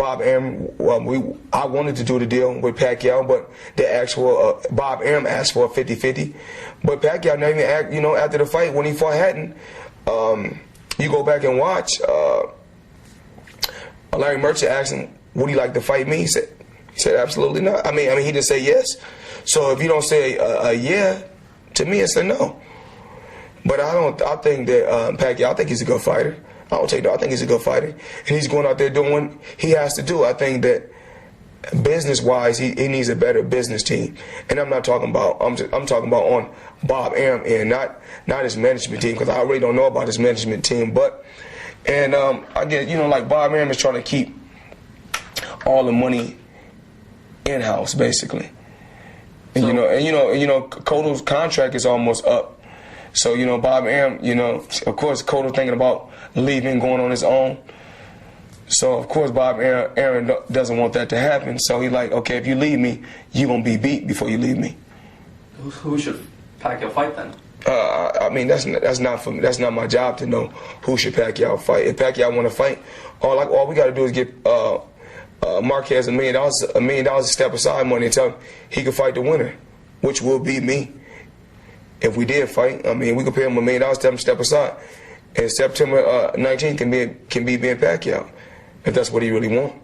Bob Arum, I wanted to do the deal with Pacquiao, but the actual Bob Arum asked for a 50-50. But Pacquiao never even asked, after the fight when he fought Hatton, you go back and watch. Larry Merchant asked him, "Would he like to fight me?" He said absolutely not. I mean, he didn't say yes. So if you don't say a yeah, to me it's a no. But I think that Pacquiao, I think he's a good fighter. I think he's a good fighter, and he's going out there doing what he has to do. I think that business-wise, he needs a better business team, and I'm not talking about. I'm talking about on Bob Arum and not his management team, because I really don't know about his management team. But I get like Bob Arum is trying to keep all the money in-house, basically, and so, Cotto's contract is almost up. So, Bob Arum, of course, Cotto thinking about leaving, going on his own. So, of course, Bob Arum doesn't want that to happen. So he's like, okay, if you leave me, you're going to be beat before you leave me. Who should Pacquiao fight then? That's not for me. That's not my job to know who should Pacquiao fight. If Pacquiao want to fight, all we got to do is get Marquez $1 million to step aside money and tell him he can fight the winner, which will be me. If we did fight, we could pay him $1 million, tell him to step aside, and September 19th can be being Pacquiao, if that's what he really wants.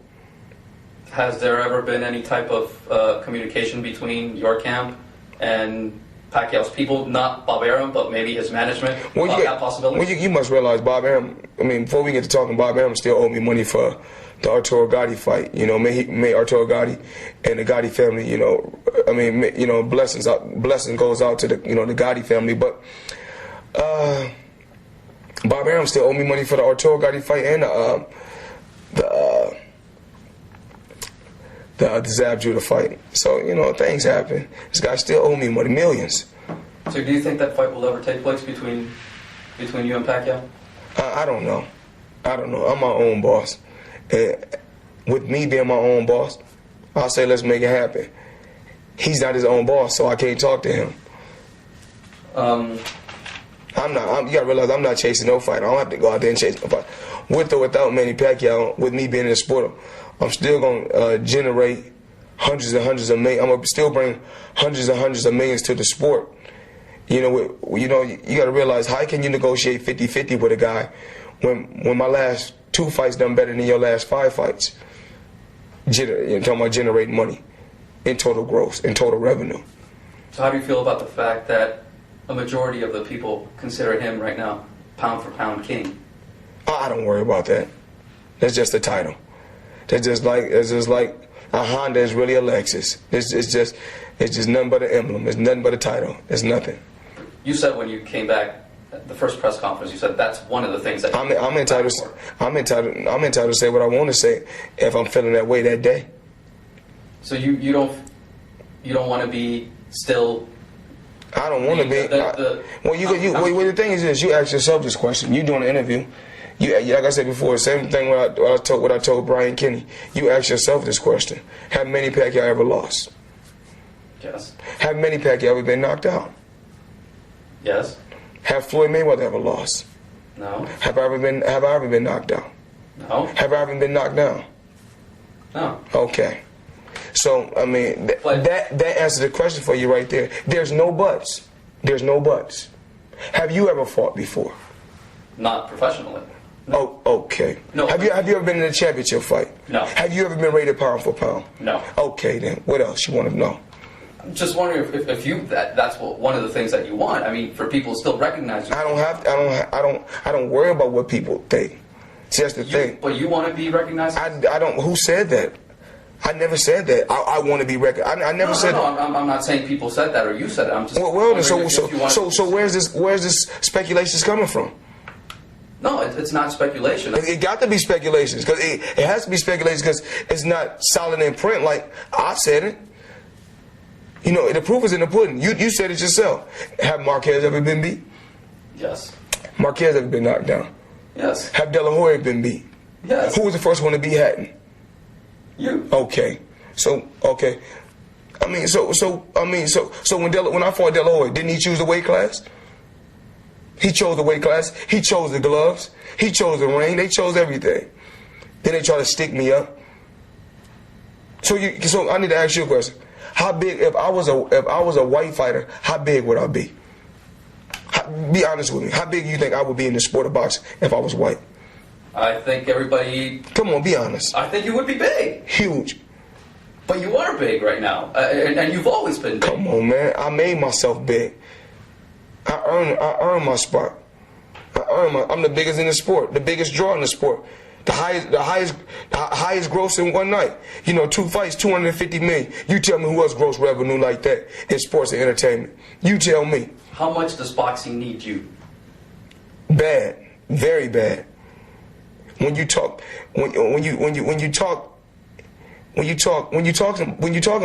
Has there ever been any type of communication between your camp and Pacquiao's people, not Bob Arum, but maybe his management, about that possibility? Well, you must realize Bob Arum, before we get to talking, Bob Arum still owed me money for the Arturo Gotti fight. May Arturo Gotti and the Gotti family, blessings goes out to the the Gotti family, but Bob Arum still owe me money for the Arturo Gotti fight and the Zab Judah fight. So things happen. This guy still owe me money, millions. So do you think that fight will ever take place between you and Pacquiao? I don't know. I'm my own boss. And with me being my own boss, I'll say let's make it happen. He's not his own boss, so I can't talk to him. You gotta realize I'm not chasing no fight. I don't have to go out there and chase no fight. With or without Manny Pacquiao, with me being in the sport, I'm still gonna generate hundreds and hundreds of millions. I'm gonna still bring hundreds and hundreds of millions to the sport. You gotta realize, how can you negotiate 50-50 with a guy when my last 2 fights done better than your last 5 fights? You're talking about generating money in total gross, in total revenue. So how do you feel about the fact that a majority of the people consider him right now pound for pound king? I don't worry about that. That's just a title. It's just like a Honda is really a Lexus. It's just nothing but an emblem. It's nothing but a title. It's nothing. You said when you came back at the first press conference, you said that's one of the things that I'm entitled to say what I want to say if I'm feeling that way that day. So you don't want to be still. I don't want to be. The thing is this: you ask yourself this question. You doing an interview. Like I said before, same thing what I told Brian Kenny. You ask yourself this question: have Manny Pacquiao ever lost? Yes. Have Manny Pacquiao ever been knocked out? Yes. Have Floyd Mayweather ever lost? No. Have I ever been knocked out? No. Have I ever been knocked down? No. Okay. So that answers the question for you right there. There's no buts. There's no buts. Have you ever fought before? Not professionally. No. Oh, okay. No. Have you ever been in a championship fight? No. Have you ever been rated pound for pound? No. Okay, then what else you want to know? I'm just wondering if that's one of the things that you want. For people to still recognize you. I don't worry about what people think. See, that's the thing. But you want to be recognized? I don't. Who said that? I never said that. I want to be recognized. I never said that. I'm not saying people said that or you said it. I'm just. So where's this speculations coming from? No, it's not speculation. It got to be speculations, because it has to be speculations, because it's not solid in print. Like I said it. The proof is in the pudding. You said it yourself. Have Marquez ever been beat? Yes. Marquez ever been knocked down? Yes. Have De La Hoya been beat? Yes. Who was the first one to beat Hatton? You. Okay. So when I fought De La Hoya, didn't he choose the weight class? He chose the weight class. He chose the gloves. He chose the ring. They chose everything. Then they try to stick me up. So I need to ask you a question. How big, if I was a white fighter, how big would I be? Be honest with me. How big do you think I would be in the sport of boxing if I was white? I think everybody... Come on, be honest. I think you would be big. Huge. But you are big right now, and you've always been big. Come on, man. I made myself big. I earned my spot. I'm the biggest in the sport, the biggest draw in the sport, the highest gross in one night. 2 fights, 250 million. You tell me who else gross revenue like that in sports and entertainment. You tell me. How much does boxing need you? Bad, very bad. When you talk in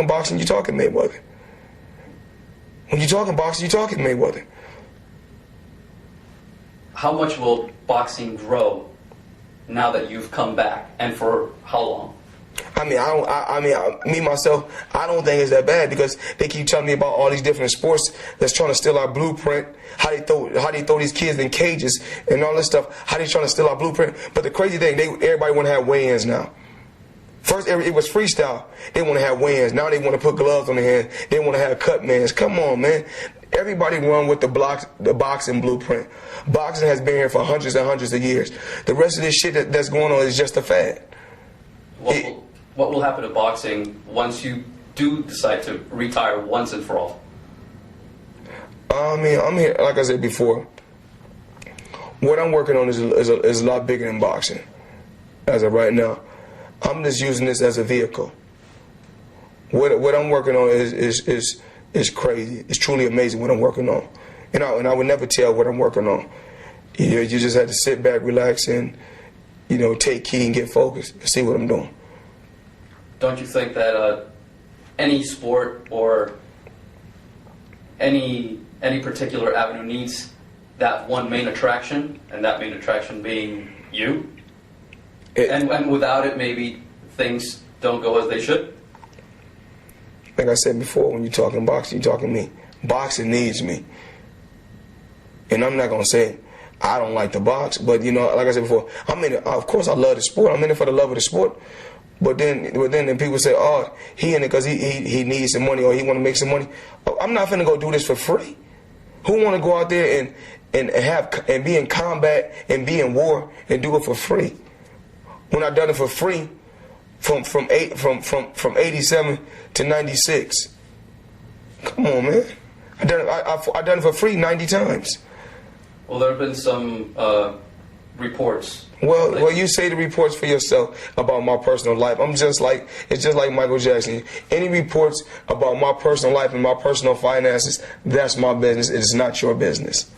boxing, you're talking Mayweather. When you talk in boxing, you're talking Mayweather. How much will boxing grow now that you've come back, and for how long? Me myself, I don't think it's that bad, because they keep telling me about all these different sports that's trying to steal our blueprint. How they throw these kids in cages and all this stuff. How they trying to steal our blueprint. But the crazy thing, everybody want to have weigh-ins now. First, it was freestyle. They want to have weigh-ins. Now they want to put gloves on their hands. They want to have cut mans. Come on, man. Everybody run with the boxing blueprint. Boxing has been here for hundreds and hundreds of years. The rest of this shit that's going on is just a fad. What will happen to boxing once you do decide to retire once and for all? I'm here, like I said before, what I'm working on is a lot bigger than boxing as of right now. I'm just using this as a vehicle. What I'm working on is crazy. It's truly amazing what I'm working on. And I would never tell what I'm working on. You just have to sit back, relax, and take key and get focused and see what I'm doing. Don't you think that any sport or any particular avenue needs that one main attraction, and that main attraction being you? And without it, maybe things don't go as they should? Like I said before, when you're talking boxing, you're talking me. Boxing needs me. And I'm not going to say I don't like to box, but like I said before, of course I love the sport. I'm in it for the love of the sport. But then people say, oh, he in it because he needs some money, or he want to make some money. I'm not finna go do this for free. Who want to go out there and be in combat and be in war and do it for free? When I done it for free from 87 to 96. Come on, man. I done it for free 90 times. Well, there have been some reports. Well, you say the reports for yourself about my personal life. It's just like Michael Jackson. Any reports about my personal life and my personal finances, that's my business. It is not your business.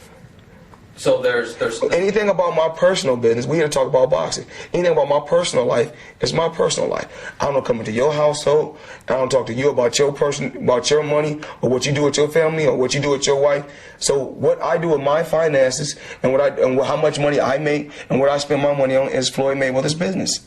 So there's anything about my personal business, we here to talk about boxing. Anything about my personal life is my personal life. I don't come into your household. I don't talk to you about your money, or what you do with your family, or what you do with your wife. So what I do with my finances and how much money I make and what I spend my money on is Floyd Mayweather's business.